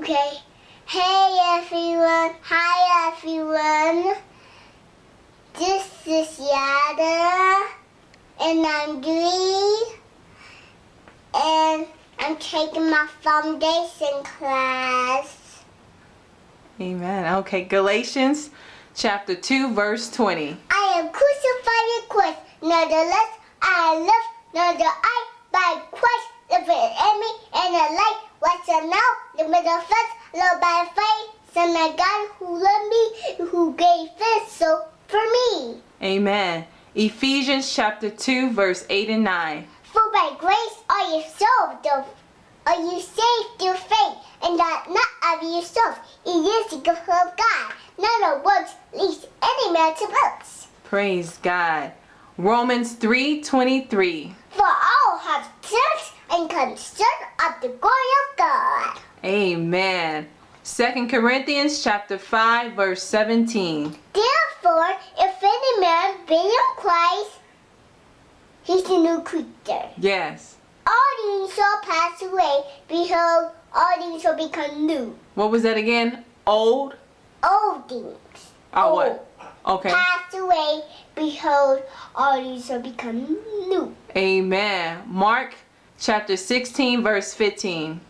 Okay. Hey everyone. Hi everyone. This is Yadah. And I'm 3. And I'm taking my foundation class. Amen. Okay, Galatians chapter 2, verse 20. I am crucified in Christ. Nevertheless, I live, neither I, by Christ live in me, and the life was now the middle flesh, loved by faith, Son of God who loved me, who gave his soul for me. Amen. Ephesians chapter 2, verse 8 and 9. For by grace are you saved through faith, and that not of yourself. It is the gift of God, not of works, lest any man to boast. Praise God. Romans 3:23. For all have sinned and come short of the glory of God. Amen. 2 Corinthians chapter 5, verse 17. Therefore, if any man be in Christ, he's a new creature. Yes. All things shall pass away. Behold, all things shall become new. What was that again? Old? Old things. Oh, what? Okay. Pass away. Behold, all things shall become new. Amen. Mark chapter 16, verse 15.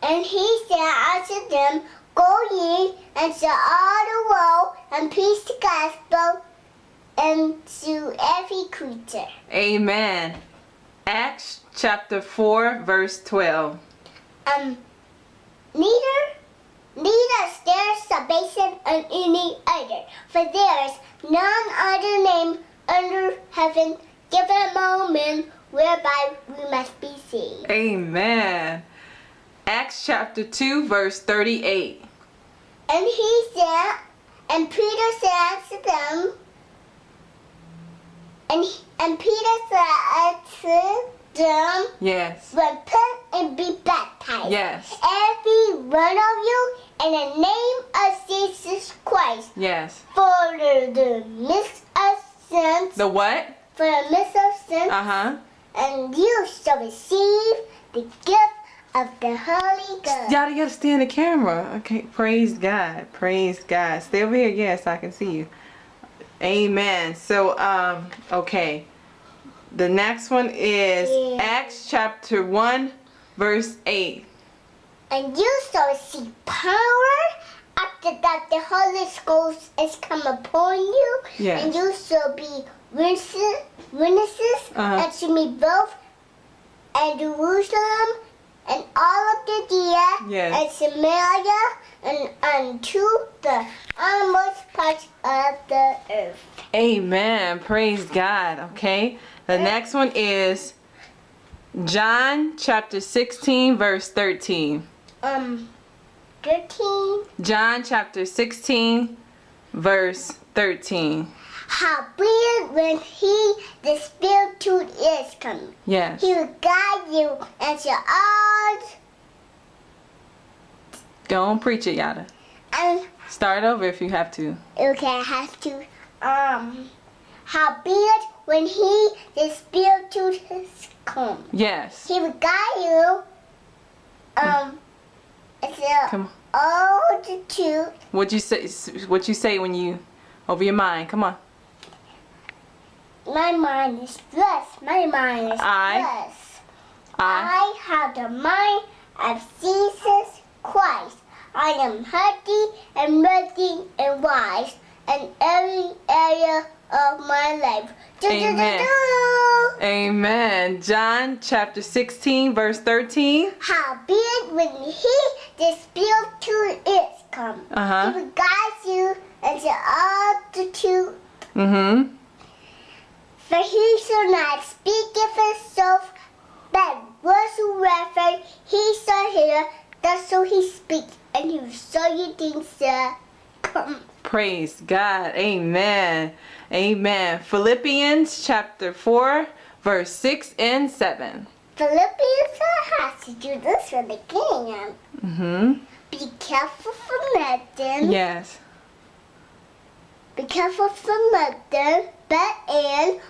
And he said unto them, Go ye into all the world and preach the gospel unto every creature. Amen. Acts chapter 4, verse 12. Neither is there salvation in any other, for there is none other name under heaven given among men whereby we must be saved. Amen. Acts chapter 2, verse 38. And he said, and Peter said unto them, and Peter said unto them, Yes. repent and be baptized. Yes. Every one of you in the name of Jesus Christ. Yes. For the remission of sins. The what? For the remission of sins. Uh-huh. And you shall receive the gift of the Holy Ghost. Y'all gotta stay in the camera. Okay, praise God. Praise God. Stay over here, yes, I can see you. Amen. So, okay. The next one is Acts chapter 1, verse 8. And you shall receive power after that the Holy Ghost is come upon you. Yes. And you shall be witnesses unto me both at Jerusalem and all of Judea and Samaria and unto the uttermost parts of the earth. Amen. Praise God. Okay. The next one is John chapter 16, verse 13. 13. John chapter 16, verse 13. Howbeit when he, the Spirit is come, Yes. he will guide you into all. Go on, preach it, Yadah. And Start over if you have to. okay, I have to. Howbeit when he, the Spirit is come, Yes. he will guide you. Into Come on. all the truth. What you say when you over your mind? Come on. My mind is blessed. My mind is blessed. I have the mind of Jesus Christ. I am healthy and ready and wise in every area of my life. Amen. Amen. John chapter 16, verse 13. Howbeit when he, the Spirit is come, he will guide you into all the truth. For he shall not speak of himself, but whatsoever he shall hear, that shall he speak, and he will show you things to come. Praise God. Amen. Amen. Philippians chapter 4, verse 6 and 7. Philippians has to do this for the king. Be careful for nothing. Yes. Be careful for nothing, but in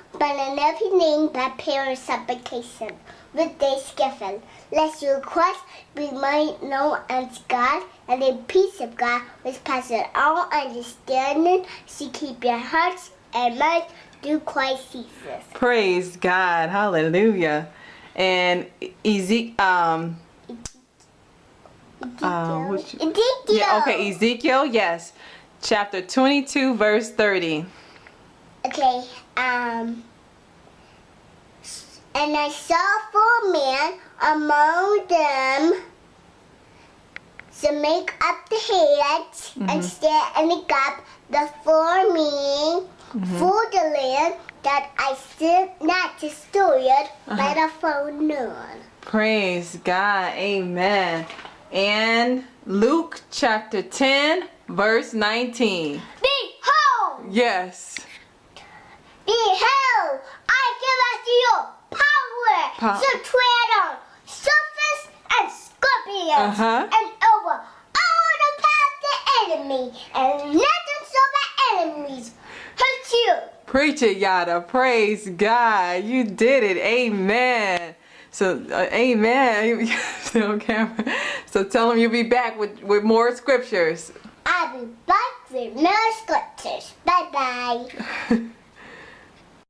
everything by prayer and supplication with thanksgiving. Let your request be made known unto God, and the peace of God, which passes all understanding, shall keep your hearts and minds through Christ Jesus. Praise God. Hallelujah. And Ezekiel. Yeah, okay, Ezekiel, yes. Chapter 22, verse 30. Okay, and I saw 4 men among them to make up the heads and stand in the gap before me for the land that I did not destroy it by the forenoon. Praise God. Amen. And Luke chapter 10, verse 19. Behold! Yes. Behold, I give unto you power to tread on serpents and scorpions and over all the power of the enemy, and nothing shall my enemies hurt you. Preach it, Yadah. Praise God. You did it. Amen. So, amen. Still on camera. So tell them you'll be back with more scriptures. I'll be back with more scriptures. Bye-bye.